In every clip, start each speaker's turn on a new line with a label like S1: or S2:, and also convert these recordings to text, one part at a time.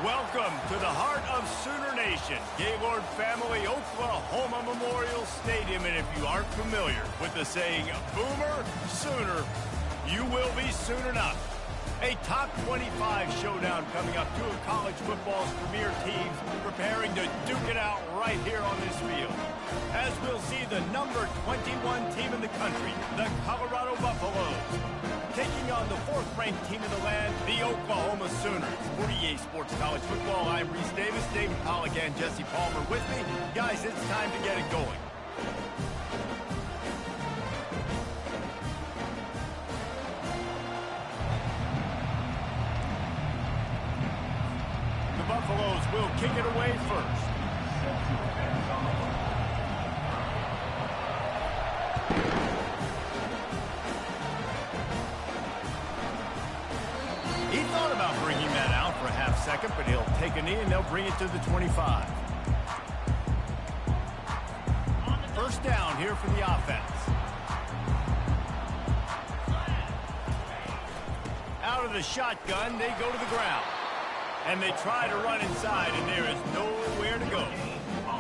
S1: Welcome to the heart of Sooner Nation, Gaylord Family Oklahoma Memorial Stadium. And if you aren't familiar with the saying, Boomer Sooner, you will be soon enough. A top 25 showdown coming up. Two of college football's premier teams preparing to duke it out right here on this field. As we'll see the number 21 team in the country, the Colorado Buffaloes, taking on the fourth-ranked team in the land, the Oklahoma Sooners. For EA Sports College Football, I'm Reese Davis, David Pollack, and Jesse Palmer with me. Guys, it's time to get it going. The Buffaloes will kick it away first. He thought about bringing that out for a half second, but he'll take a knee and they'll bring it to the 25. First down here for the offense. Out of the shotgun, they go to the ground. And they try to run inside, and there is nowhere to go.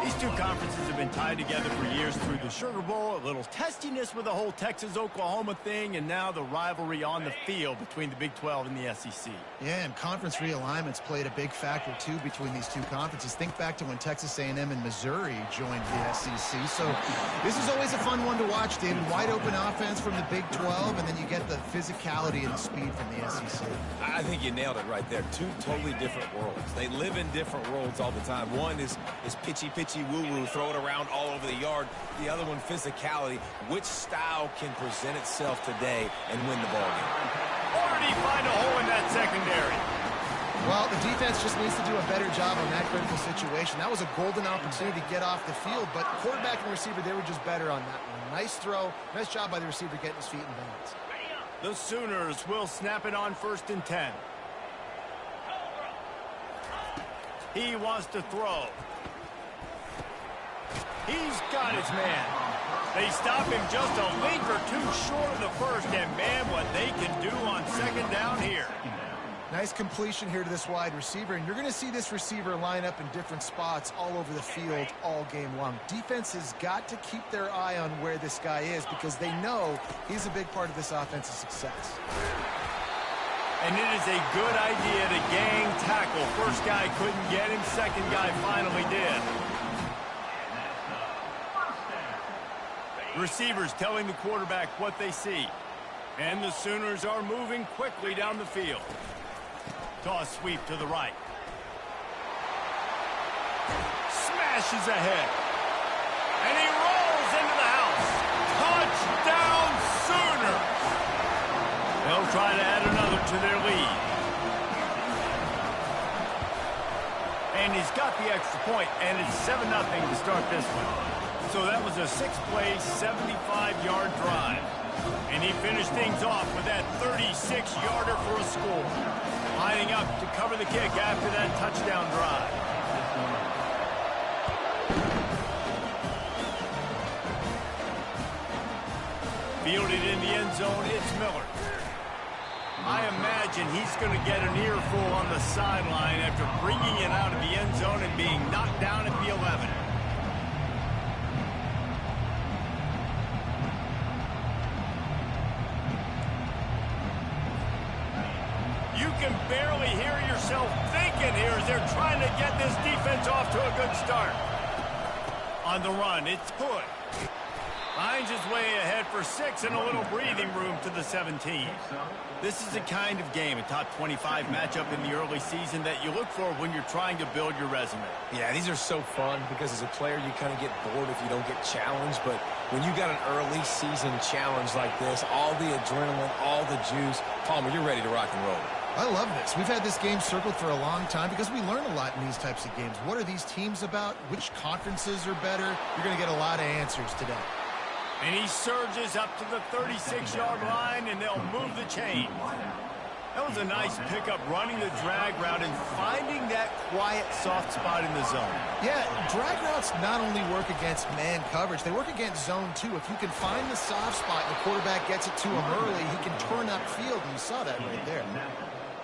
S1: These two conferences have been tied together for years through the Sugar Bowl, a little testiness with the whole Texas-Oklahoma thing, and now the rivalry on the field between the Big 12 and the SEC.
S2: Yeah, and conference realignments played a big factor, too, between these two conferences. Think back to when Texas A&M and Missouri joined the SEC. So this is always a fun one to watch, David. Wide-open offense from the Big 12, and then you get the physicality and the speed from the SEC.
S3: I think you nailed it right there. Two totally different worlds. They live in different worlds all the time. One is pitchy woo-woo, throw it around all over the yard. The other one, physicality. Which style can present itself today and win the ball game?
S1: Or did he find a hole in that secondary?
S2: Well, the defense just needs to do a better job on that critical situation. That was a golden opportunity to get off the field, but quarterback and receiver, they were just better on that one. Nice throw. Nice job by the receiver getting his feet in bounds.
S1: The Sooners will snap it on 1st and 10. He wants to throw. He's got his man. They stop him just a link or two short of the first, and man, what they can do on second down here.
S2: Nice completion here to this wide receiver, and you're going to see this receiver line up in different spots all over the field all game long. Defense has got to keep their eye on where this guy is because they know he's a big part of this offensive success.
S1: And it is a good idea to gang tackle. First guy couldn't get him, second guy finally did. Receivers telling the quarterback what they see. And the Sooners are moving quickly down the field. Toss sweep to the right. Smashes ahead. And he rolls into the house. Touchdown Sooners! They'll try to add another to their lead. And he's got the extra point, and it's 7-0 to start this one. So that was a 6-play, 75-yard drive. And he finished things off with that 36-yarder for a score. Lining up to cover the kick after that touchdown drive. Fielded in the end zone, it's Miller. I imagine he's going to get an earful on the sideline after bringing it out of the end zone and being knocked down at the 11. You can barely hear yourself thinking here as they're trying to get this defense off to a good start. On the run, it's Hood. Finds his way ahead for 6 and a little breathing room to the 17. This is the kind of game, a top 25 matchup in the early season that you look for when you're trying to build your resume.
S3: Yeah, these are so fun because as a player you kind of get bored if you don't get challenged, but when you got an early season challenge like this, all the adrenaline, all the juice, Palmer, you're ready to rock and roll.
S2: I love this. We've had this game circled for a long time because we learn a lot in these types of games. What are these teams about? Which conferences are better? You're going to get a lot of answers today.
S1: And he surges up to the 36-yard line, and they'll move the chain. That was a nice pickup, running the drag route and finding that quiet, soft spot in the zone.
S2: Yeah, drag routes not only work against man coverage, they work against zone too. If you can find the soft spot and the quarterback gets it to him early, he can turn upfield, and you saw that right there.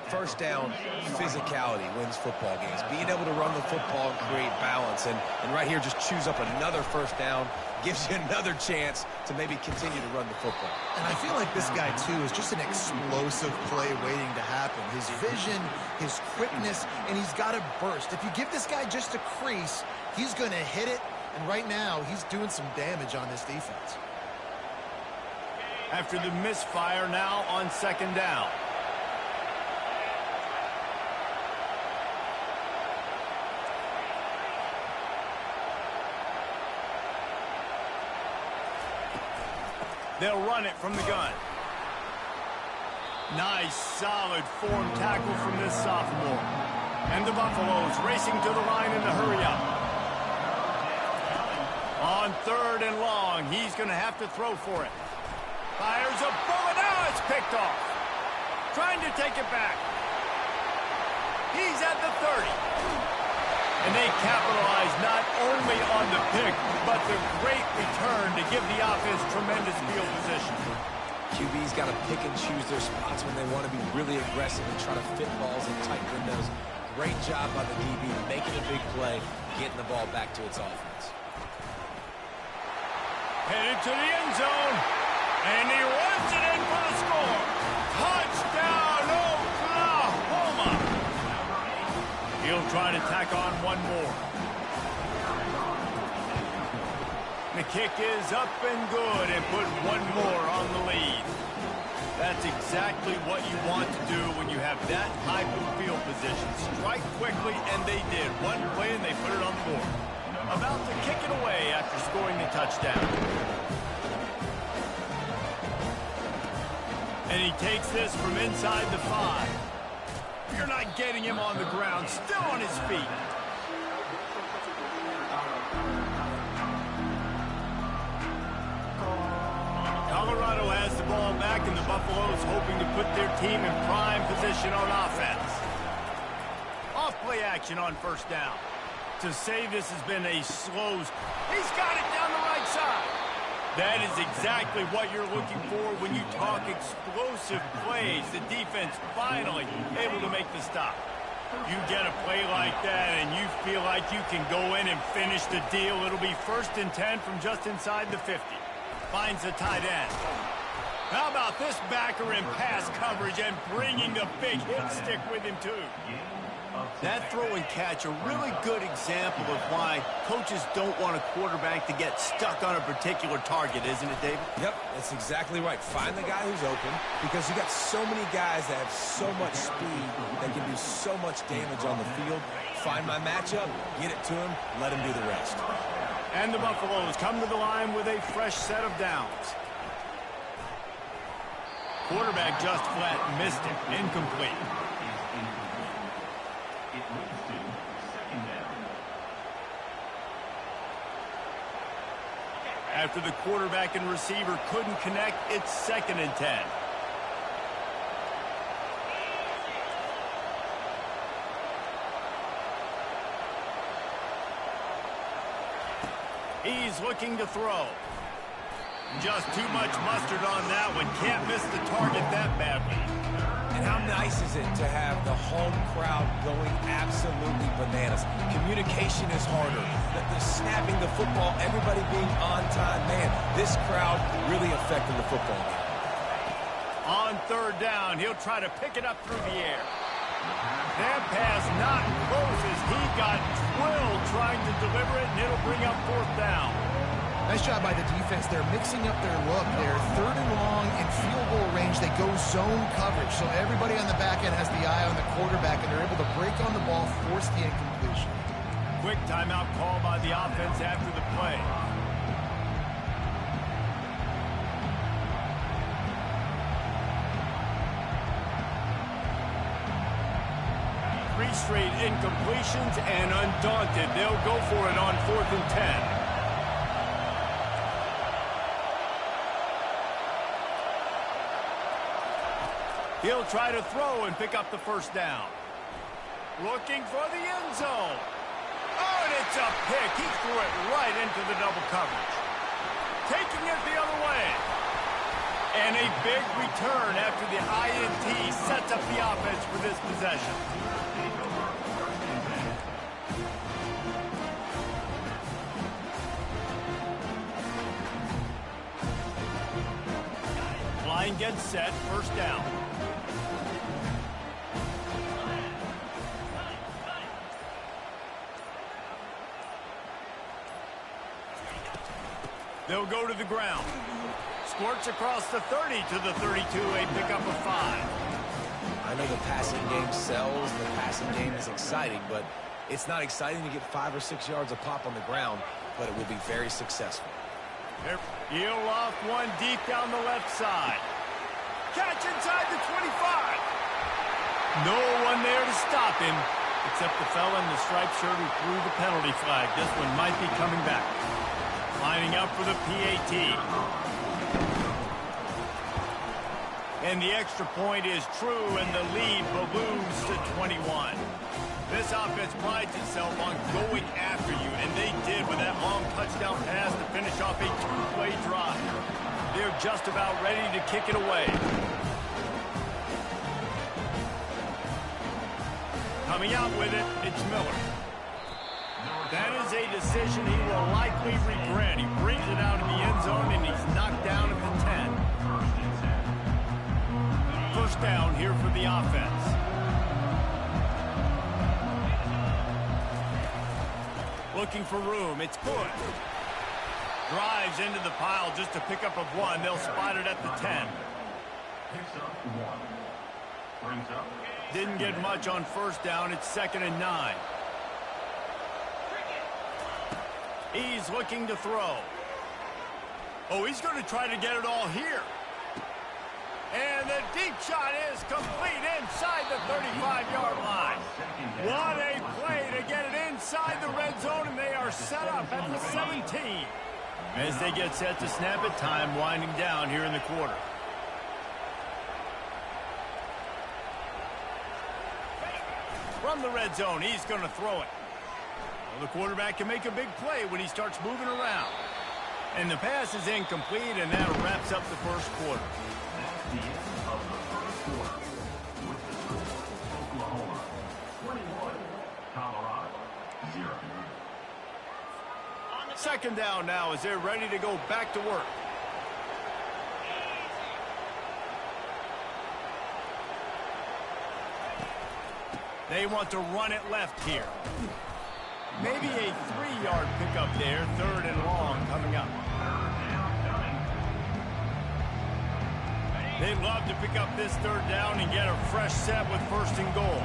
S3: First down, physicality wins football games. Being able to run the football and create balance. And right here, just choose up another first down, gives you another chance to maybe continue to run the football.
S2: And I feel like this guy, too, is just an explosive play waiting to happen. His vision, his quickness, and he's got a burst. If you give this guy just a crease, he's going to hit it. And right now, he's doing some damage on this defense.
S1: After the misfire, now on second down. They'll run it from the gun. Nice, solid form tackle from this sophomore. And the Buffaloes racing to the line in the hurry up. On third and long, he's going to have to throw for it. Fires a bullet. Now it's picked off. Trying to take it back. He's at the 30. And they capitalize not only on the pick, but the great return to give the offense tremendous field position.
S3: QB's got to pick and choose their spots when they want to be really aggressive and try to fit balls in tight windows. Great job by the DB making a big play, getting the ball back to its offense.
S1: Headed to the end zone. And he runs it in for the score. Touchdown, Oklahoma. He'll try to tack on one more. The kick is up and good and put one more on the lead. That's exactly what you want to do when you have that type of field position. Strike quickly, and they did. One play, and they put it on the board. About to kick it away after scoring the touchdown. And he takes this from inside the 5. You're not getting him on the ground. Still on his feet. Colorado has the ball back, and the Buffaloes hoping to put their team in prime position on offense. Off-play action on first down. To say this has been a slow... He's got it down the right side. That is exactly what you're looking for when you talk explosive plays. The defense finally able to make the stop. You get a play like that and you feel like you can go in and finish the deal. It'll be 1st and 10 from just inside the 50. Finds the tight end. How about this backer in pass coverage and bringing the big hit stick with him too? That throw and catch, a really good example of why coaches don't want a quarterback to get stuck on a particular target, isn't it, David?
S3: Yep, that's exactly right. Find the guy who's open, because you got so many guys that have so much speed that can do so much damage on the field. Find my matchup, get it to him, let him do the rest.
S1: And the Buffaloes come to the line with a fresh set of downs. Quarterback just flat missed it. Incomplete. After the quarterback and receiver couldn't connect, it's 2nd and 10. He's looking to throw. Just too much mustard on that one. Can't miss the target that badly.
S3: And how nice is it to have the home crowd going absolutely bananas? Communication is harder. The snapping the football, everybody being on time. Man, this crowd really affecting the football game.
S1: On third down, he'll try to pick it up through the air. That pass not close as he got drilled trying to deliver it, and it'll bring up 4th down.
S2: Nice job by the defense. They're mixing up their look. They're 3rd and long in field goal range. They go zone coverage. So everybody on the back end has the eye on the quarterback, and they're able to break on the ball, force the incompletion.
S1: Quick timeout call by the offense after the play. 3 straight incompletions, and undaunted, they'll go for it on 4th and 10. He'll try to throw and pick up the 1st down. Looking for the end zone. Oh, and it's a pick. He threw it right into the double coverage. Taking it the other way. And a a big return after the INT sets up the offense for this possession. Line gets set, first down. They'll go to the ground. Squirts across the 30 to the 32, a pickup of 5.
S3: I know the passing game sells, the passing game is exciting, but it's not exciting to get 5 or 6 yards a pop on the ground, but it will be very successful.
S1: He'll off one deep down the left side. Catch inside the 25. No one there to stop him, except the fella in the striped shirt who threw the penalty flag. This one might be coming back. Lining up for the PAT. And the extra point is true, and the lead balloons to 21. This offense prides itself on going after you, and they did with that long touchdown pass to finish off a 2-play drive. They're just about ready to kick it away. Coming out with it, it's Miller. That is a decision he will likely regret. He brings it out in the end zone, and he's knocked down at the 10. First down here for the offense. Looking for room. It's good. Drives into the pile just to pick up of 1. They'll spot it at the 10. Didn't get much on first down. It's 2nd and 9. He's looking to throw. Oh, he's going to try to get it all here. And the deep shot is complete inside the 35-yard line. What a play to get it inside the red zone, and they are set up at the 17. As they get set to snap it, time winding down here in the quarter. From the red zone, he's going to throw it. Well, the quarterback can make a big play when he starts moving around. And the pass is incomplete, and that wraps up the first quarter.
S4: The end of the first quarter with the score Oklahoma 21, Colorado 0.
S1: Second down now as they're ready to go back to work. They want to run it left here. Maybe a 3-yard pickup there, 3rd and long coming up. They'd love to pick up this 3rd down and get a fresh set with 1st and goal.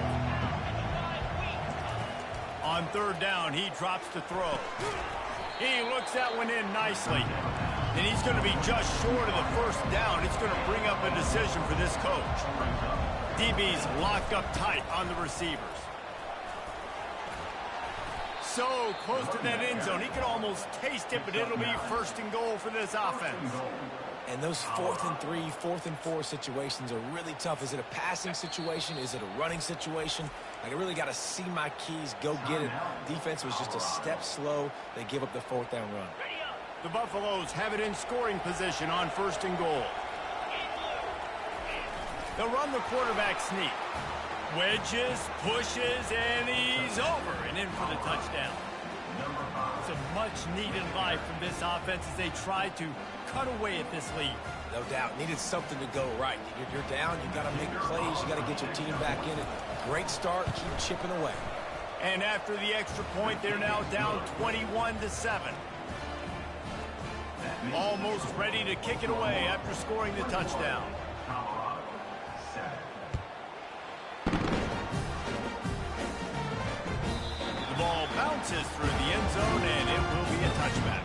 S1: On 3rd down, he drops to throw. He looks that one in nicely. And he's going to be just short of the 1st down. It's going to bring up a decision for this coach. DB's locked up tight on the receivers. So close to that end zone. He could almost taste it, but it'll be 1st and goal for this offense.
S3: And those 4th and 3, 4th and 4 situations are really tough. Is it a passing situation? Is it a running situation? Like, I really got to see my keys, go get it. Defense was just a step slow. They give up the 4th down run.
S1: The Buffaloes have it in scoring position on 1st and goal. They'll run the quarterback sneak. Wedges, pushes, and he's over and in for the touchdown. It's a much-needed life from this offense as they try to cut away at this lead.
S3: No doubt. Needed something to go right. You're down. You got to make plays. You got to get your team back in it. Great start. Keep chipping away.
S1: And after the extra point, they're now down 21-7. Almost ready to kick it away after scoring the touchdown. The ball bounces through the end zone, and it will be a touchback.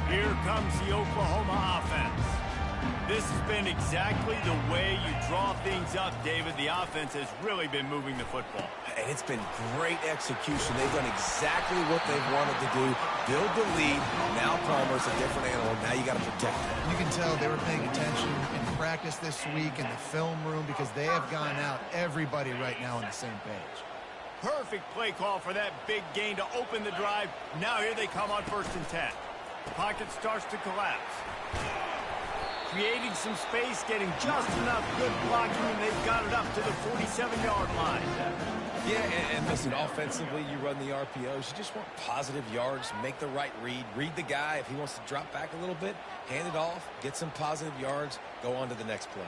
S1: Here comes the Oklahoma offense. This has been exactly the way you draw things up, David. The offense has really been moving the football.
S3: And it's been great execution. They've done exactly what they've wanted to do. Build the lead. Now Palmer's a different animal. Now you got to protect it.
S2: You can tell they were paying attention in practice this week in the film room because they have gone out everybody right now on the same page.
S1: Perfect play call for that big gain to open the drive. Now here they come on 1st and 10. Pocket starts to collapse. Creating some space, getting just enough good blocking, and they've got it up to the 47-yard line.
S3: Yeah, and listen, offensively, you run the RPOs. You just want positive yards, make the right read the guy. If he wants to drop back a little bit, hand it off, get some positive yards, go on to the next play.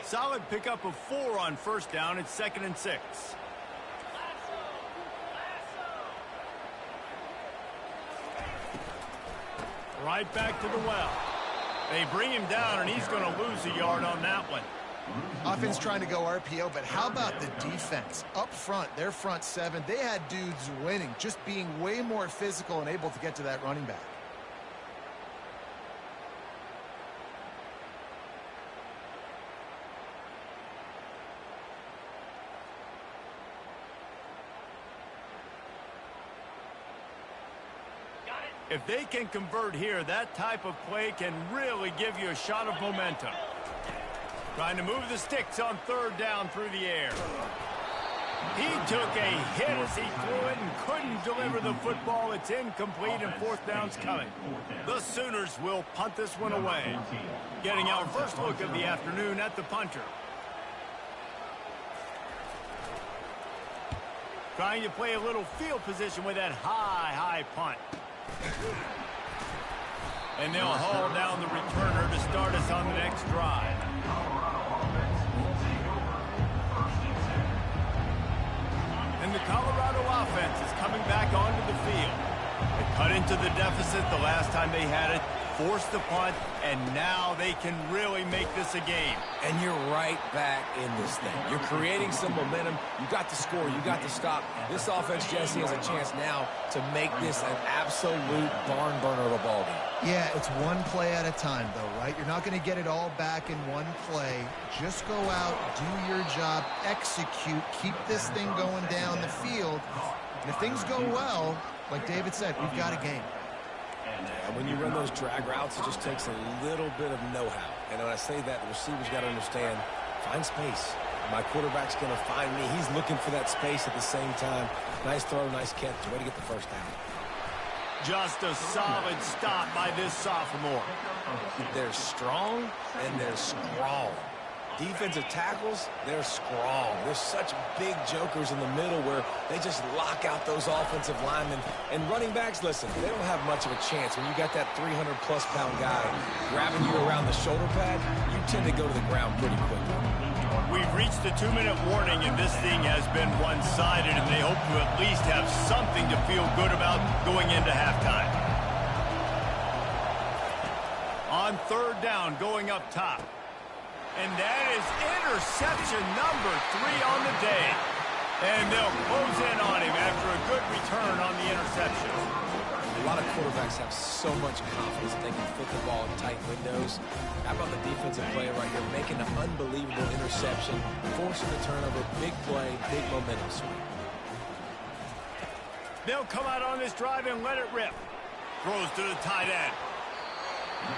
S1: Solid pickup of 4 on 1st down. It's 2nd and 6. Right back to the well. They bring him down, and he's going to lose a yard on that one.
S2: Offense trying to go RPO, but how about the defense? Up front, their front 7, they had dudes winning, just being way more physical and able to get to that running back.
S1: If they can convert here, that type of play can really give you a shot of momentum. Trying to move the sticks on 3rd down through the air. He took a hit as he threw it and couldn't deliver the football. It's incomplete, and 4th down's coming. The Sooners will punt this one away. Getting our first look of the afternoon at the punter. Trying to play a little field position with that high punt. And they'll haul down the returner to start us on the next drive. And the Colorado offense is coming back onto the field. They cut into the deficit the last time they had it, forced the punt, and now they can really make this a game.
S3: And you're right back in this thing. You're creating some momentum. You got to score. You got to stop. This offense, Jesse, has a chance now to make this an absolute barn burner of a ball game.
S2: Yeah, it's one play at a time, though, right? You're not going to get it all back in one play. Just go out, do your job, execute, keep this thing going down the field. And if things go well, like David said, we've got a game.
S3: And when you run those drag routes, it just takes a little bit of know-how. And when I say that, the receiver's got to understand, find space. My quarterback's going to find me. He's looking for that space at the same time. Nice throw, nice catch. Way to get the 1st down.
S1: Just a solid stop by this sophomore.
S3: They're strong, and they're strong. Defensive tackles, they're strong. They're such big jokers in the middle where they just lock out those offensive linemen. And running backs, listen, they don't have much of a chance. When you got that 300-plus pound guy grabbing you around the shoulder pad, you tend to go to the ground pretty quickly.
S1: We've reached the 2-minute warning, and this thing has been one-sided, and they hope to at least have something to feel good about going into halftime. On 3rd down, going up top. And that is interception number 3 on the day. And they'll close in on him after a good return on the interception.
S3: A lot of quarterbacks have so much confidence that they can fit the ball in tight windows. How about the defensive player right here making an unbelievable interception, forcing the turnover, big play, big momentum swing.
S1: They'll come out on this drive and let it rip. Throws to the tight end.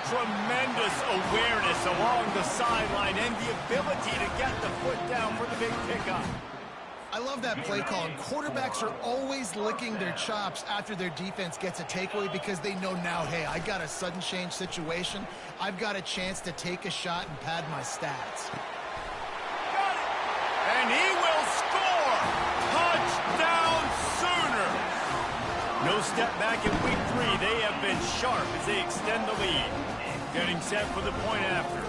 S1: Tremendous awareness along the sideline and the ability to get the foot down for the big pickup.
S2: I love that play call. And quarterbacks are always licking their chops after their defense gets a takeaway because they know now, hey, I got a sudden change situation. I've got a chance to take a shot and pad my stats.
S1: Got it. And he will score. Touchdown Sooners. No step back in week 3. They have been sharp as they extend the lead. Getting set for the point after.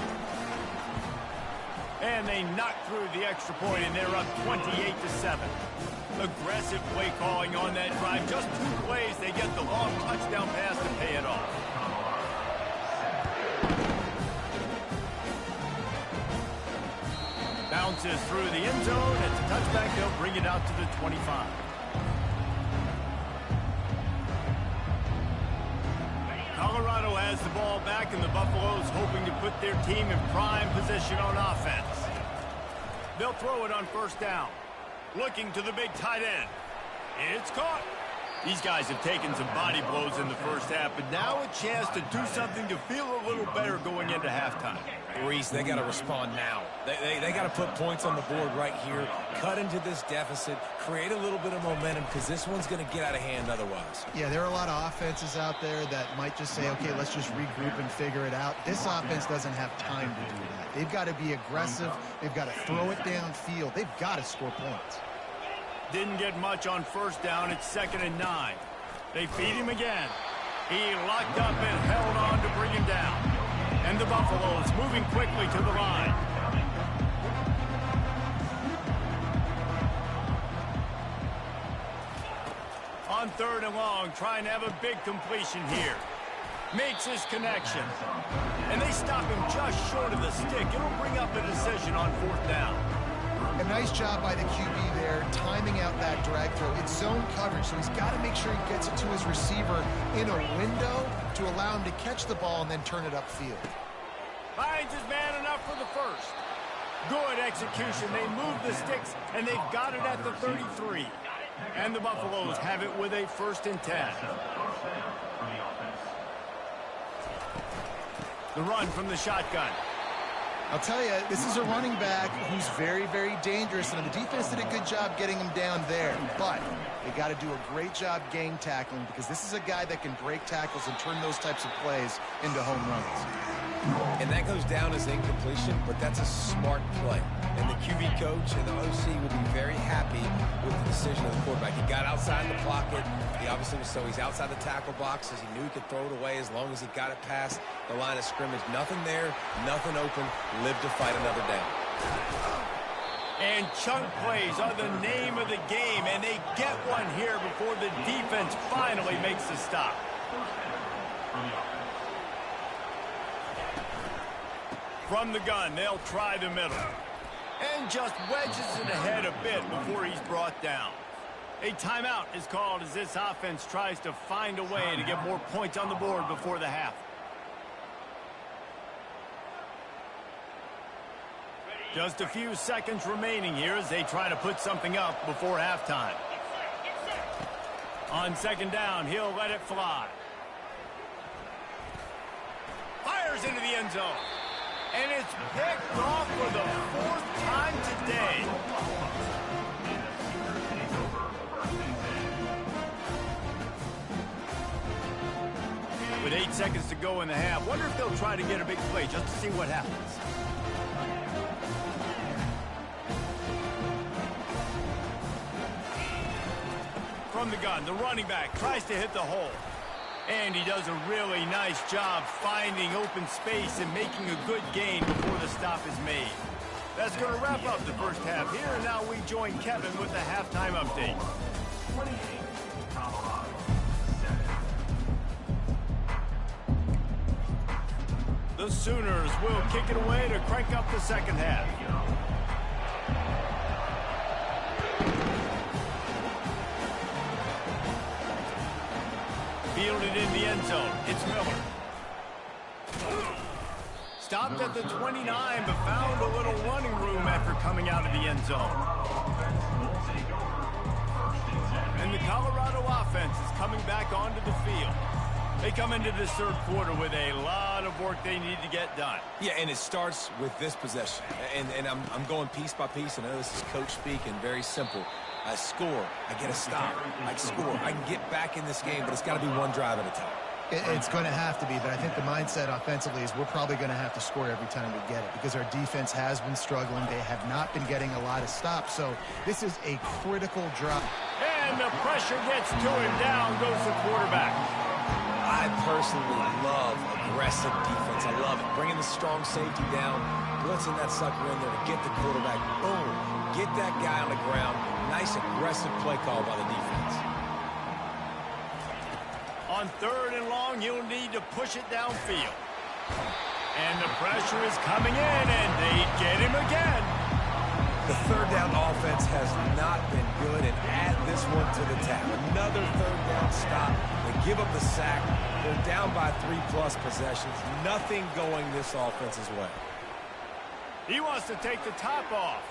S1: And they knock through the extra point, and they're up 28-7. Aggressive play calling on that drive. Just 2 plays, they get the long touchdown pass to pay it off. Bounces through the end zone. It's a touchback. They'll bring it out to the 25. Colorado has the ball back, and the Buffaloes hoping to put their team in prime position on offense. They'll throw it on 1st down. Looking to the big tight end. It's caught. These guys have taken some body blows in the first half, but now a chance to do something to feel a little better going into halftime.
S3: Reese, they got to respond now. They got to put points on the board right here, cut into this deficit, create a little bit of momentum, because this one's going to get out of hand otherwise.
S2: Yeah, there are a lot of offenses out there that might just say, okay, let's just regroup and figure it out. This offense doesn't have time to do that. They've got to be aggressive. They've got to throw it downfield. They've got to score points.
S1: Didn't get much on first down. It's 2nd and 9. They feed him again. He locked up and held on to bring him down. And the Buffaloes moving quickly to the line. On 3rd and long, trying to have a big completion here. Makes his connection. And they stop him just short of the stick. It'll bring up a decision on 4th down.
S2: A nice job by the QB there, timing out that drag throw. It's zone coverage, so he's got to make sure he gets it to his receiver in a window to allow him to catch the ball and then turn it upfield.
S1: Finds his man enough for the first. Good execution. They move the sticks, and they've got it at the 33. And the Buffaloes have it with a 1st and 10. The run from the shotgun.
S2: I'll tell you, this is a running back who's very, very dangerous, and the defense did a good job getting him down there. But they got to do a great job game tackling, because this is a guy that can break tackles and turn those types of plays into home runs.
S3: And that goes down as incompletion, but that's a smart play. And the QB coach and the OC will be very happy with the decision of the quarterback. He got outside the pocket. He obviously was, so he's outside the tackle boxes. He knew he could throw it away as long as he got it past the line of scrimmage. Nothing there, nothing open. Live to fight another down.
S1: And chunk plays are the name of the game, and they get one here before the defense finally makes the stop. From the gun, they'll try the middle. And just wedges it ahead a bit before he's brought down. A timeout is called as this offense tries to find a way to get more points on the board before the half. Just a few seconds remaining here as they try to put something up before halftime. On 2nd down, he'll let it fly. Fires into the end zone. And it's picked off for the 4th time today. With 8 seconds to go in the half, wonder if they'll try to get a big play just to see what happens. From the gun, the running back tries to hit the hole. And he does a really nice job finding open space and making a good gain before the stop is made. That's going to wrap up the first half here, and now we join Kevin with the halftime update.
S4: 28, Colorado, 7.
S1: The Sooners will kick it away to crank up the second half. Fielded in the end zone. It's Miller. Stopped at the 29, but found a little running room after coming out of the end zone. And the Colorado offense is coming back onto the field. They come into this 3rd quarter with a lot of work they need to get done.
S3: Yeah, and it starts with this possession. And I'm going piece by piece. I know this is coach speak and very simple. I score, I get a stop, I score. I can get back in this game, but it's got to be one drive at a time.
S2: It's going to have to be, but I think the mindset offensively is we're probably going to have to score every time we get it, because our defense has been struggling. They have not been getting a lot of stops, so this is a critical drive.
S1: And the pressure gets to him. Down goes the quarterback.
S3: I personally love aggressive defense. I love it. Bringing the strong safety down, blitzing that sucker in there to get the quarterback. Boom. Get that guy on the ground. Nice aggressive play call by the defense.
S1: On 3rd and long, you'll need to push it downfield. And the pressure is coming in, and they get him again.
S3: The 3rd down offense has not been good, and add this one to the tab. Another 3rd down stop. They give up the sack. They're down by 3+ possessions. Nothing going this offense's way.
S1: He wants to take the top off.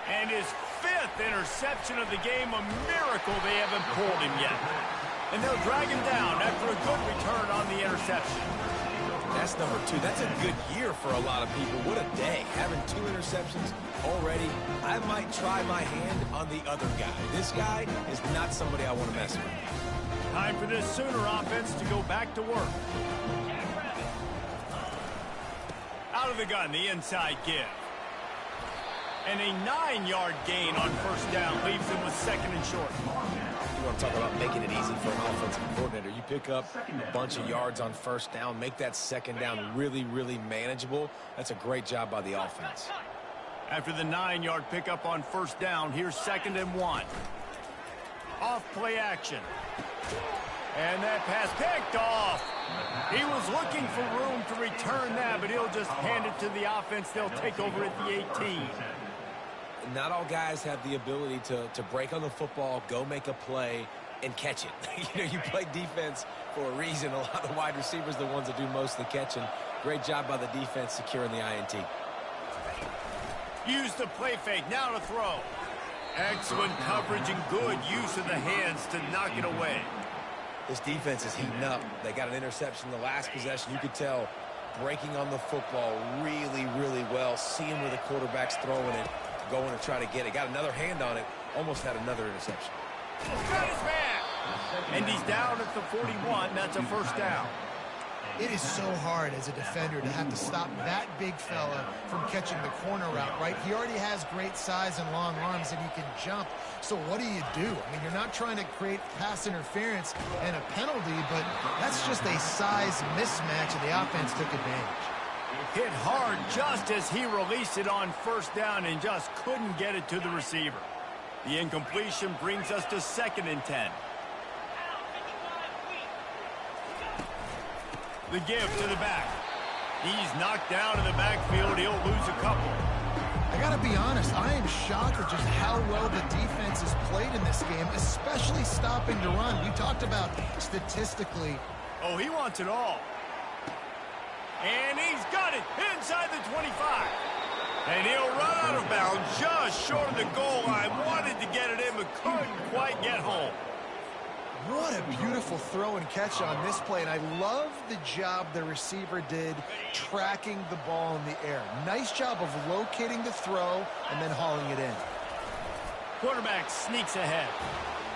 S1: And his fifth interception of the game. A miracle they haven't pulled him yet. And they'll drag him down after a good return on the interception.
S3: That's number 2. That's a good year for a lot of people. What a day. Having 2 interceptions already. I might try my hand on the other guy. This guy is not somebody I want to mess with.
S1: Time for this Sooner offense to go back to work. Out of the gun, the inside give. And a 9-yard gain on first down leaves them with second and short.
S3: You want to talk about making it easy for an offensive coordinator. You pick up a bunch of yards on first down, make that second down really, really manageable. That's a great job by the offense.
S1: After the 9-yard pickup on first down, here's 2nd and 1. Off play action. And that pass picked off. He was looking for room to return that, but he'll just hand it to the offense. They'll take over at the 18.
S3: Not all guys have the ability to break on the football, go make a play, and catch it. You know, you play defense for a reason. A lot of the wide receivers are the ones that do most of the catching. Great job by the defense securing the INT.
S1: Use the play fake. Now to throw. Excellent coverage and good use of the hands to knock it away.
S3: This defense is heating up. They got an interception in the last possession. You could tell breaking on the football really, really well. Seeing where the quarterback's throwing it, going to try to get it. Got another hand on it. Almost had another interception.
S1: Got his man. And he's down at the 41. That's a first down.
S2: It is so hard as a defender to have to stop that big fella from catching the corner route, right? He already has great size and long arms, and he can jump. So what do you do? I mean, you're not trying to create pass interference and a penalty, but that's just a size mismatch, and the offense took advantage.
S1: Hit hard just as he released it on first down and just couldn't get it to the receiver. The incompletion brings us to 2nd and 10. The give to the back. He's knocked down in the backfield. He'll lose a couple.
S2: I got to be honest, I am shocked at just how well the defense has played in this game, especially stopping the run. We talked about statistically.
S1: Oh, he wants it all. And he's got it inside the 25. And he'll run out of bounds just short of the goal line. Wanted to get it in, but couldn't quite get home.
S2: What a beautiful throw and catch on this play, and I love the job the receiver did tracking the ball in the air. Nice job of locating the throw and then hauling it in.
S1: Quarterback sneaks ahead.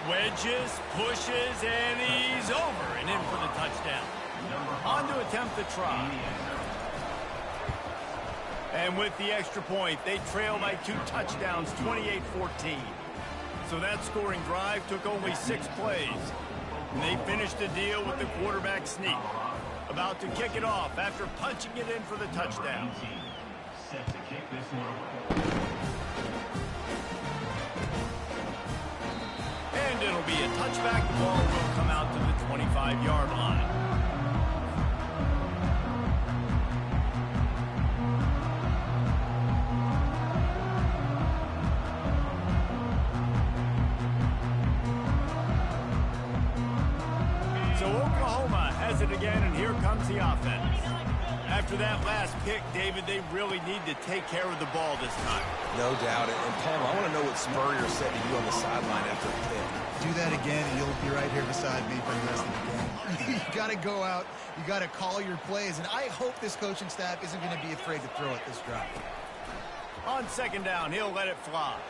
S1: Wedges, pushes, and he's over and in for the touchdown. On to attempt the try. And with the extra point, they trail by 2 touchdowns, 28-14. So that scoring drive took only 6 plays. And they finished the deal with the quarterback sneak. About to kick it off after punching it in for the touchdown.
S4: Set to kick this one away.
S1: And it'll be a touchback. The ball will come out to the 25-yard line. So Oklahoma has it again, and here comes the offense. After that last pick, David, they really need to take care of the ball this time.
S3: No doubt. And Paul, I want to know what Spurrier said to you on the sideline after the pick.
S2: Do that again, and you'll be right here beside me for the rest of the game. You got to go out. You got to call your plays, and I hope this coaching staff isn't going to be afraid to throw it this drive.
S1: On 2nd down, he'll let it fly.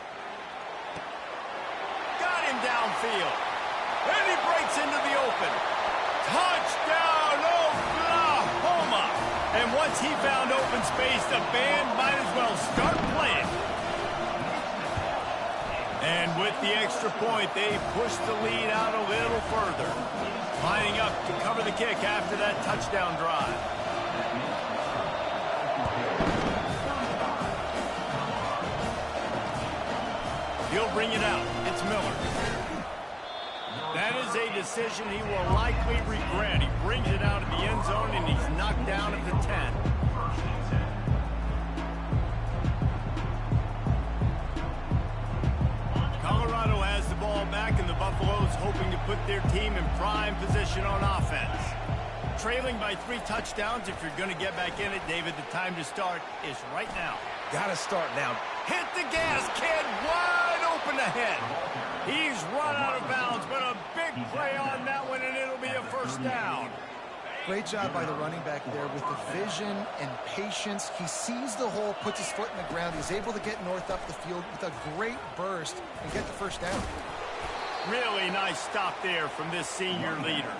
S1: Got him downfield. And he breaks into the open. Touchdown, Oklahoma! And once he found open space, the band might as well start playing. And with the extra point, they push the lead out a little further. Lining up to cover the kick after that touchdown drive. He'll bring it out. It's Miller. That is a decision he will likely regret. He brings it out of the end zone, and he's knocked down at the 10. Colorado has the ball back, and the Buffaloes hoping to put their team in prime position on offense. Trailing by 3 touchdowns, if you're going to get back in it, David, the time to start is right now.
S3: Got to start now.
S1: Hit the gas, kid. Wide open ahead. He's run out of bounds, but a big play on that one, and it'll be a first down.
S2: Great job by the running back there with the vision and patience. He sees the hole, puts his foot in the ground. He's able to get north up the field with a great burst and get the first down.
S1: Really nice stop there from this senior leader.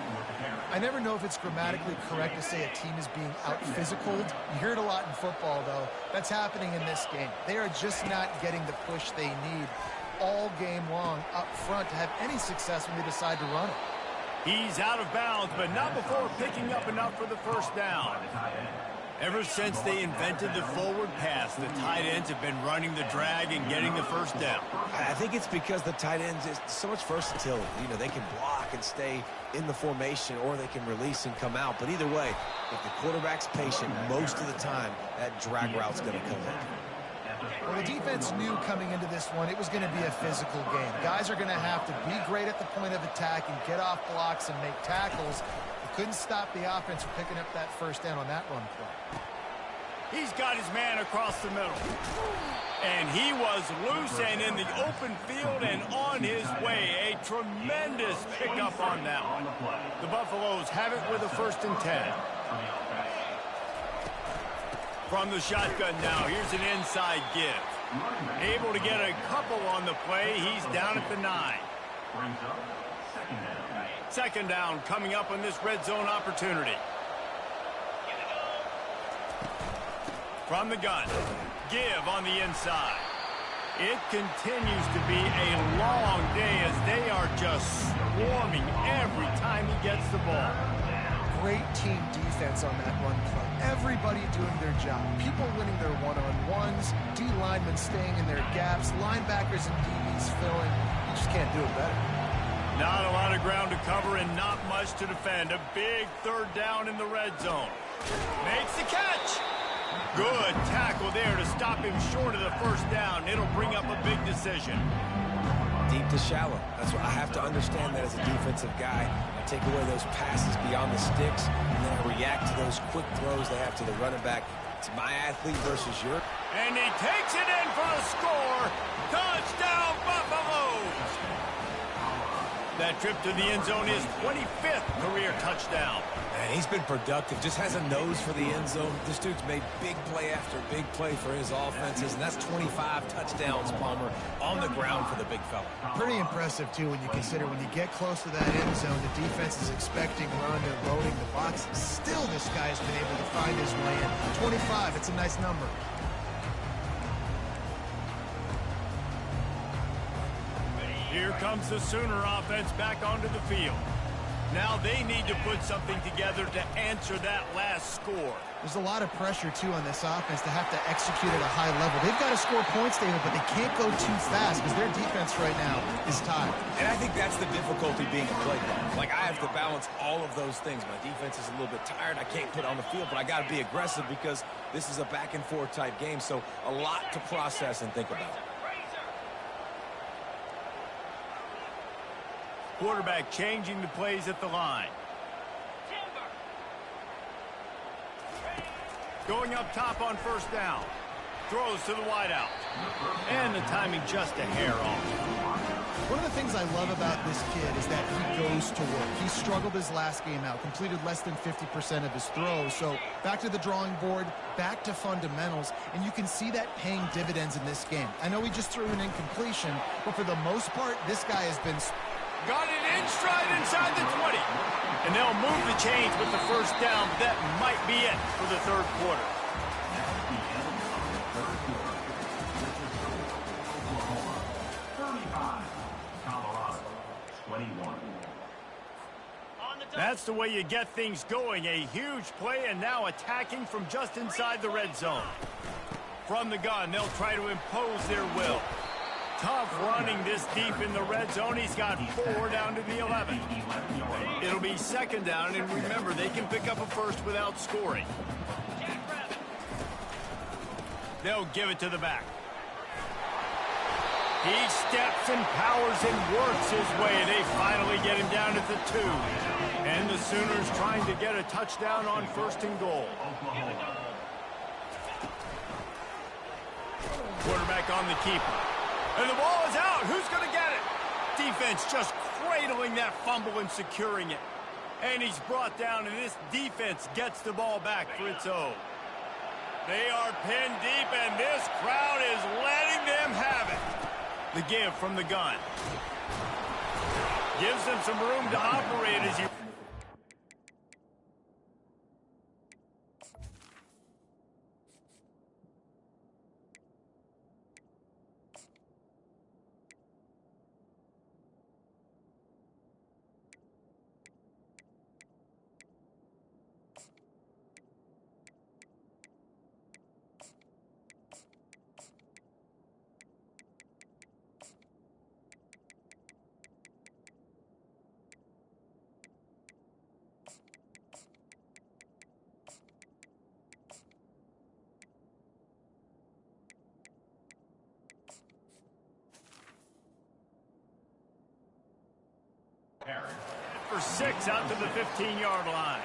S2: I never know if it's grammatically correct to say a team is being out-physicaled. You hear it a lot in football, though. That's happening in this game. They are just not getting the push they need all game long up front to have any success when they decide to run it.
S1: He's out of bounds, but not before picking up enough for the first down. Ever since they invented the forward pass, the tight ends have been running the drag and getting the first down.
S3: I think it's because the tight ends is so much versatility. You know, they can block and stay in the formation, or they can release and come out. But either way, if the quarterback's patient, most of the time, that drag route's going to come in.
S2: Well, the defense knew coming into this one it was going to be a physical game. Guys are going to have to be great at the point of attack and get off blocks and make tackles. They couldn't stop the offense from picking up that first down on that run play.
S1: He's got his man across the middle. And he was loose and in the open field and on his way. A tremendous pickup on that one. The Buffaloes have it with a 1st and 10. From the shotgun now, here's an inside give. Able to get a couple on the play. He's down at the 9. Second down coming up on this red zone opportunity. From the gun, give on the inside. It continues to be a long day as they are just swarming every time he gets the ball.
S2: Great team defense on that run play. Everybody doing their job. People winning their one-on-ones, D linemen staying in their gaps, linebackers and DBs filling. You just can't do it better.
S1: Not a lot of ground to cover and not much to defend. A big 3rd down in the red zone. Makes the catch. Good tackle there to stop him short of the first down. It'll bring up a big decision.
S3: Deep to shallow. That's what I have to understand that as a defensive guy. I take away those passes beyond the sticks, and then I react to those quick throws they have to the running back. It's my athlete versus your.
S1: And he takes it in for the score. Touchdown, Buffaloes! That trip to the end zone is 25th career touchdown.
S3: Man, he's been productive. Just has a nose for the end zone. This dude's made big play after big play for his offenses, and that's 25 touchdowns, Palmer, on the ground for the big fella.
S2: Pretty impressive, too, when you consider when you get close to that end zone, the defense is expecting run, they're loading the box. Still, this guy's been able to find his way in. 25, it's a nice number.
S1: Here comes the Sooner offense back onto the field. Now they need to put something together to answer that last score.
S2: There's a lot of pressure, too, on this offense to have to execute at a high level. They've got to score points, David, but they can't go too fast because their defense right now is tired.
S3: And I think that's the difficulty being a play caller. Like, I have to balance all of those things. My defense is a little bit tired. I can't put it on the field, but I got to be aggressive because this is a back-and-forth type game, so a lot to process and think about.
S1: Quarterback changing the plays at the line. Going up top on first down. Throws to the wideout. And the timing just a hair off.
S2: One of the things I love about this kid is that he goes to work. He struggled his last game out, completed less than 50% of his throws. So back to the drawing board, back to fundamentals, and you can see that paying dividends in this game. I know he just threw an incompletion, but for the most part, this guy has been...
S1: Got it in stride inside the 20. And they'll move the chains with the first down. That might be it for the 3rd quarter.
S4: Colorado, 21.
S1: That's the way you get things going. A huge play and now attacking from just inside the red zone. From the gun, they'll try to impose their will. Tough running this deep in the red zone. He's got 4 down to the 11. It'll be 2nd down, and remember, they can pick up a first without scoring. They'll give it to the back. He steps and powers and works his way. They finally get him down at the 2. And the Sooners trying to get a touchdown on 1st and goal. Quarterback on the keeper. And the ball is out. Who's going to get it? Defense just cradling that fumble and securing it. And he's brought down, and this defense gets the ball back for its own. They are pinned deep, and this crowd is letting them have it. The give from the gun. Gives them some room to operate as you... For 6 out to the 15-yard line.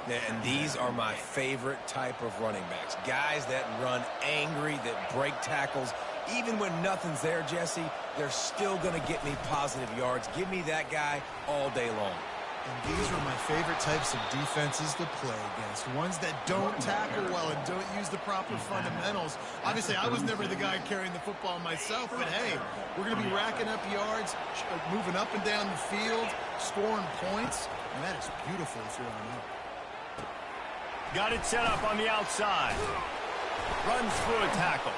S3: And these are my favorite type of running backs. Guys that run angry, that break tackles. Even when nothing's there, Jesse, they're still going to get me positive yards. Give me that guy all day long.
S2: And these are my favorite types of defenses to play against. Ones that don't tackle well and don't use the proper fundamentals. Obviously, I was never the guy carrying the football myself, but hey, we're going to be racking up yards, moving up and down the field, scoring points, and that is beautiful if you're on up.
S1: Got it set up on the outside. Runs through a tackle.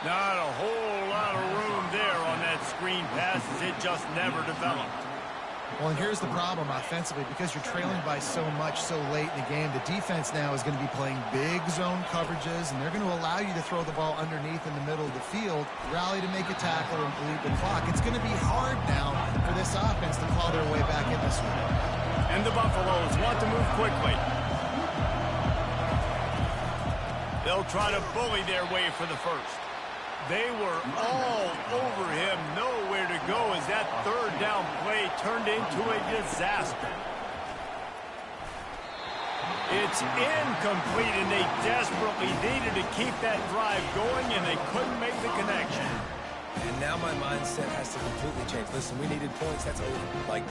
S1: Not a whole lot of room there on that screen pass as it just never developed.
S2: Well, and here's the problem offensively. Because you're trailing by so much so late in the game, the defense now is going to be playing big zone coverages, and they're going to allow you to throw the ball underneath in the middle of the field, rally to make a tackle, and bleed the clock. It's going to be hard now for this offense to claw their way back in this one.
S1: And the Buffaloes want to move quickly. They'll try to bully their way for the first. They were all over him, nowhere to go as that third down play turned into a disaster. It's incomplete, and they desperately needed to keep that drive going, and they couldn't make the connection.
S3: And now my mindset has to completely change. Listen, we needed points. That's over. Like,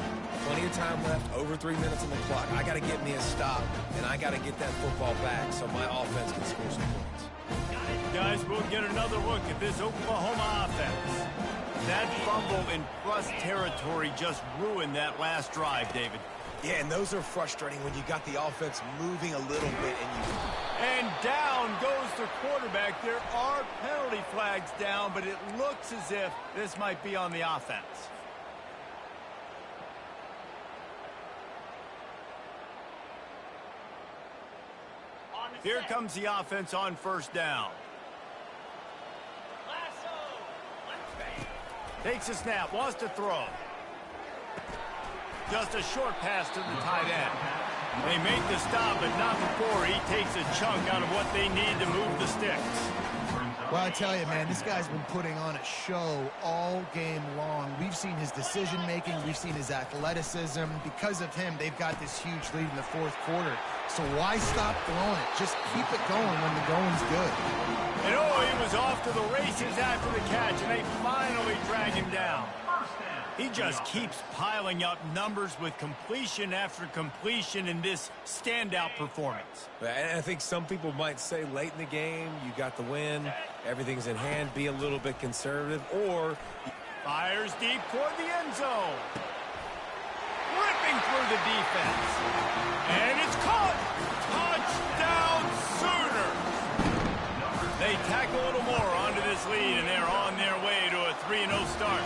S3: plenty of time left, over 3 minutes on the clock. I got to get me a stop, and I got to get that football back so my offense can score some points.
S1: Guys, we'll get another look at this Oklahoma offense. That fumble in plus territory just ruined that last drive, David.
S3: Yeah, and those are frustrating when you got the offense moving a little bit
S1: And down goes the quarterback. There are penalty flags down, but it looks as if this might be on the offense. Here comes the offense on first down. Takes a snap, wants to throw. Just a short pass to the tight end. They make the stop, but not before he takes a chunk out of what they need to move the sticks.
S2: Well, I tell you, man, this guy's been putting on a show all game long. We've seen his decision-making. We've seen his athleticism. Because of him, they've got this huge lead in the fourth quarter. So why stop throwing it? Just keep it going when the going's good.
S1: And oh, he was off to the races after the catch, and they finally drag him down. He just keeps piling up numbers with completion after completion in this standout performance.
S3: And I think some people might say late in the game, you got the win, everything's in hand, be a little bit conservative, or...
S1: Fires deep toward the end zone. Ripping through the defense. And it's caught. Touchdown Sooners. They tack a little more onto this lead, and they're on their way to a 3-0 start.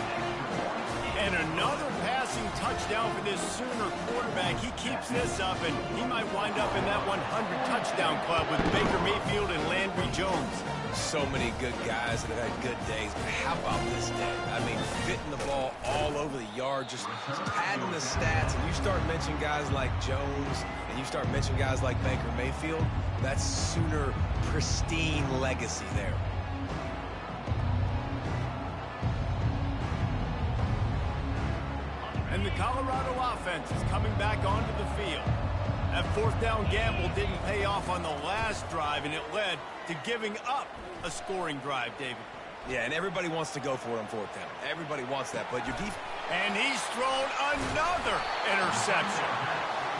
S1: And another passing touchdown for this Sooner quarterback. He keeps this up, and he might wind up in that 100-touchdown club with Baker Mayfield and Landry Jones.
S3: So many good guys that have had good days. But how about this day? I mean, fitting the ball all over the yard, just padding the stats. And you start mentioning guys like Jones, and you start mentioning guys like Baker Mayfield, that's Sooner pristine legacy there.
S1: And the Colorado offense is coming back onto the field. That fourth down gamble didn't pay off on the last drive, and it led to giving up a scoring drive, David.
S3: Yeah, and everybody wants to go for it on fourth down. Everybody wants that, but your defense...
S1: And he's thrown another interception.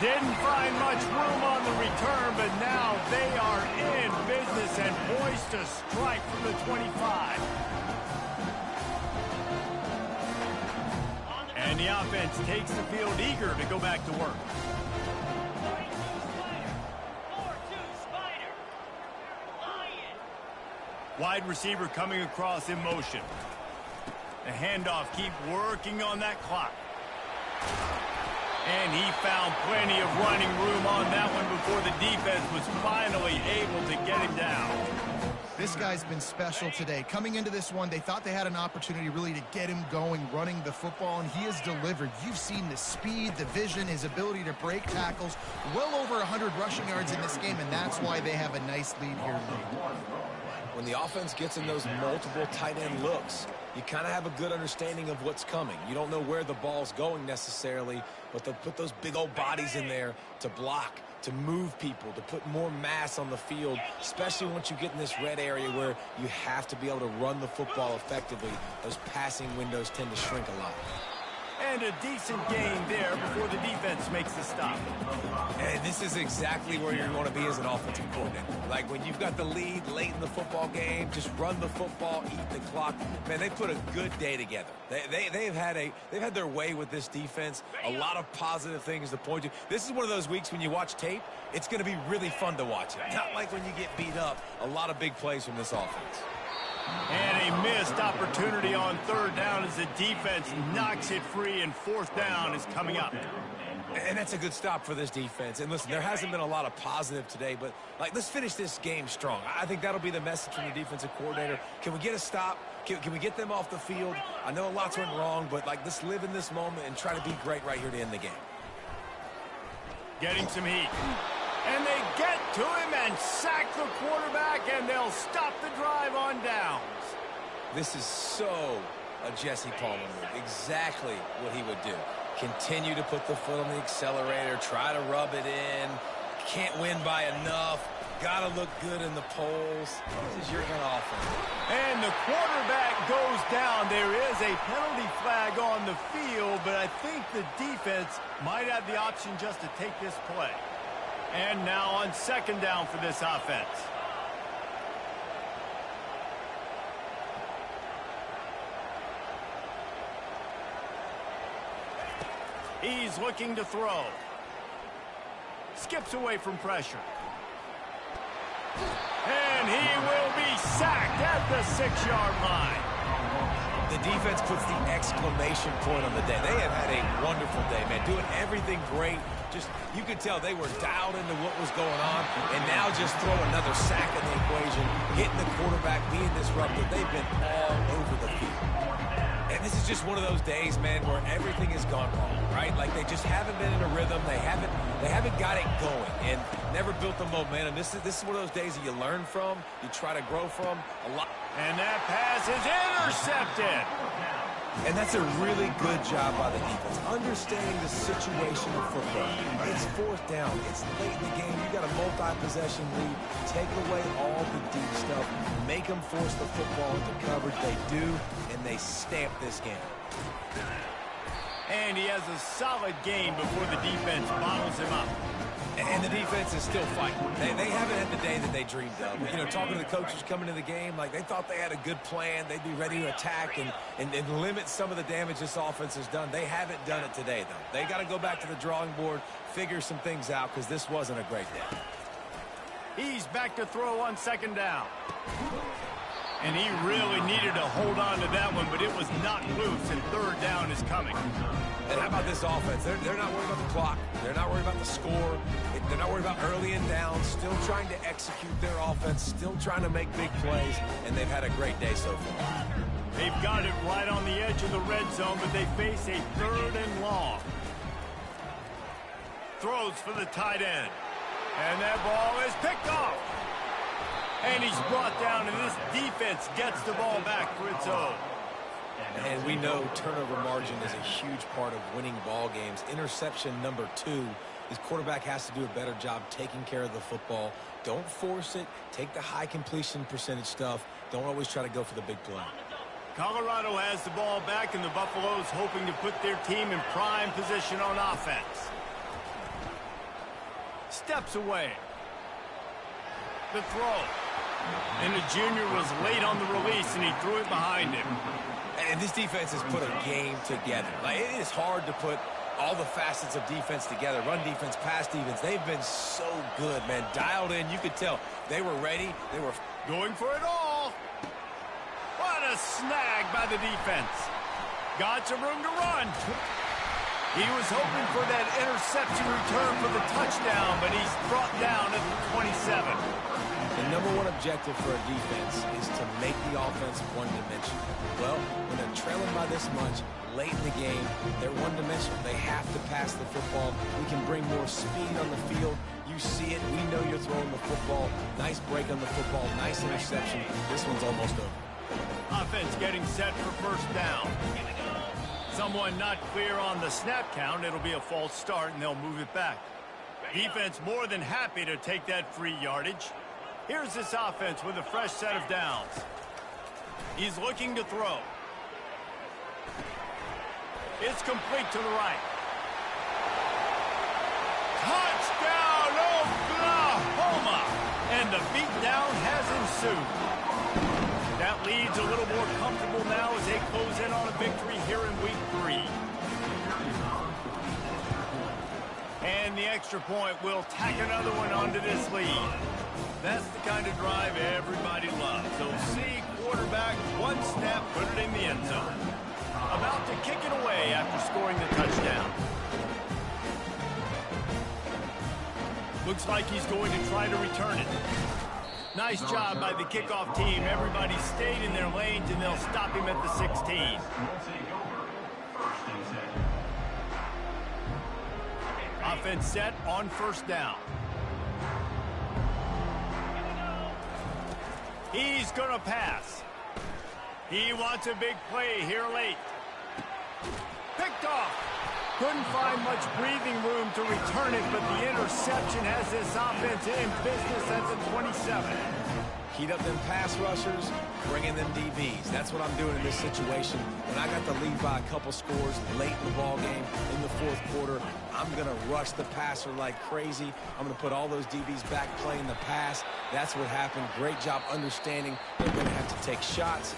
S1: Didn't find much room on the return, but now they are in business and poised to strike from the 25. And the offense takes the field eager to go back to work. Wide receiver coming across in motion. The handoff, keep working on that clock. And he found plenty of running room on that one before the defense was finally able to get him down.
S2: This guy's been special today. Coming into this one, they thought they had an opportunity really to get him going, running the football, and he has delivered. You've seen the speed, the vision, his ability to break tackles. Well over 100 rushing yards in this game, and that's why they have a nice lead here late.
S3: When the offense gets in those multiple tight end looks, you kind of have a good understanding of what's coming. You don't know where the ball's going necessarily, but they'll put those big old bodies in there to block, to move people, to put more mass on the field, especially once you get in this red area where you have to be able to run the football effectively. Those passing windows tend to shrink a lot.
S1: And a decent gain there before the defense makes the stop.
S3: And this is exactly where you're going to be as an offensive coordinator. Like when you've got the lead late in the football game, just run the football, eat the clock. Man, they put a good day together. They've had their way with this defense. A lot of positive things to point to. This is one of those weeks when you watch tape, it's going to be really fun to watch it. Not like when you get beat up. A lot of big plays from this offense.
S1: And a missed opportunity on third down as the defense knocks it free, and fourth down is coming up.
S3: And that's a good stop for this defense. And listen, there hasn't been a lot of positive today, but let's finish this game strong. I think that'll be the message from the defensive coordinator. Can we get a stop? Can we get them off the field? I know lots went wrong, but let's live in this moment and try to be great right here to end the game.
S1: Getting some heat. And they get to him and sack the quarterback, and they'll stop the drive on downs.
S3: This is so a Jesse Palmer move. Exactly what he would do. Continue to put the foot on the accelerator, try to rub it in. Can't win by enough. Got to look good in the polls. This is your kind of offense.
S1: And the quarterback goes down. There is a penalty flag on the field, but I think the defense might have the option just to take this play. And now on second down for this offense. He's looking to throw. Skips away from pressure. And he will be sacked at the 6-yard line.
S3: The defense puts the exclamation point on the day. They have had a wonderful day, man. Doing everything great. Just, you could tell they were dialed into what was going on, and now just throw another sack in the equation, hitting the quarterback, being disruptive. They've been all over the field. And this is just one of those days, man, where everything has gone wrong, right? Like they just haven't been in a rhythm. They haven't got it going and never built the momentum. This is one of those days that you learn from, you try to grow from a lot.
S1: And that pass is intercepted.
S3: And that's a really good job by the defense, understanding the situation of football. It's fourth down. It's late in the game. You got a multi-possession lead. Take away all the deep stuff. Make them force the football into coverage. They do, and they stamp this game.
S1: And he has a solid gain before the defense bottles him up.
S3: And the defense is still fighting. They haven't had the day that they dreamed of. You know, talking to the coaches coming to the game, like they thought they had a good plan. They'd be ready to attack and limit some of the damage this offense has done. They haven't done it today, though. They got to go back to the drawing board, figure some things out, because this wasn't a great day.
S1: He's back to throw on second down. And he really needed to hold on to that one, but it was knocked loose, and third down is coming.
S3: And how about this offense? They're not worried about the clock. They're not worried about the score. They're not worried about early and down. Still trying to execute their offense. Still trying to make big plays. And they've had a great day so far.
S1: They've got it right on the edge of the red zone, but they face a third and long. Throws for the tight end. And that ball is picked off. And he's brought down, and this defense gets the ball back for its own.
S3: And we know turnover margin is a huge part of winning ball games. Interception number 2. His quarterback has to do a better job taking care of the football. Don't force it. Take the high completion percentage stuff. Don't always try to go for the big play.
S1: Colorado has the ball back, and the Buffaloes hoping to put their team in prime position on offense. Steps away. The throw. And the junior was late on the release, and he threw it behind him.
S3: And this defense has put a game together. Like, it is hard to put all the facets of defense together. Run defense, pass defense. They've been so good, man. Dialed in. You could tell they were ready. They were
S1: going for it all. What a snag by the defense. Got some room to run. He was hoping for that interception return for the touchdown, but he's brought down at the 27.
S3: The number one objective for a defense is to make the offense one-dimensional. Well, when they're trailing by this much, late in the game, they're one-dimensional. They have to pass the football. We can bring more speed on the field. You see it. We know you're throwing the football. Nice break on the football. Nice interception. This one's almost over.
S1: Offense getting set for first down. Someone not clear on the snap count. It'll be a false start, and they'll move it back. Defense more than happy to take that free yardage. Here's this offense with a fresh set of downs. He's looking to throw. It's complete to the right. Touchdown, Oklahoma! And the beatdown has ensued. That lead's a little more comfortable now as they close in on a victory here in week 3. And the extra point will tack another one onto this lead. That's the kind of drive everybody loves. So see quarterback, one snap, put it in the end zone. About to kick it away after scoring the touchdown. Looks like he's going to try to return it. Nice job by the kickoff team. Everybody stayed in their lanes, and they'll stop him at the 16. Offense set on first down. He's going to pass. He wants a big play here late. Picked off. Couldn't find much breathing room to return it, but the interception has this offense in business at the 27.
S3: Heat up them pass rushers, bring in them DBs. That's what I'm doing in this situation. When I got the lead by a couple scores late in the ball game, in the fourth quarter, I'm going to rush the passer like crazy. I'm going to put all those DBs back playing the pass. That's what happened. Great job understanding they're going to have to take shots.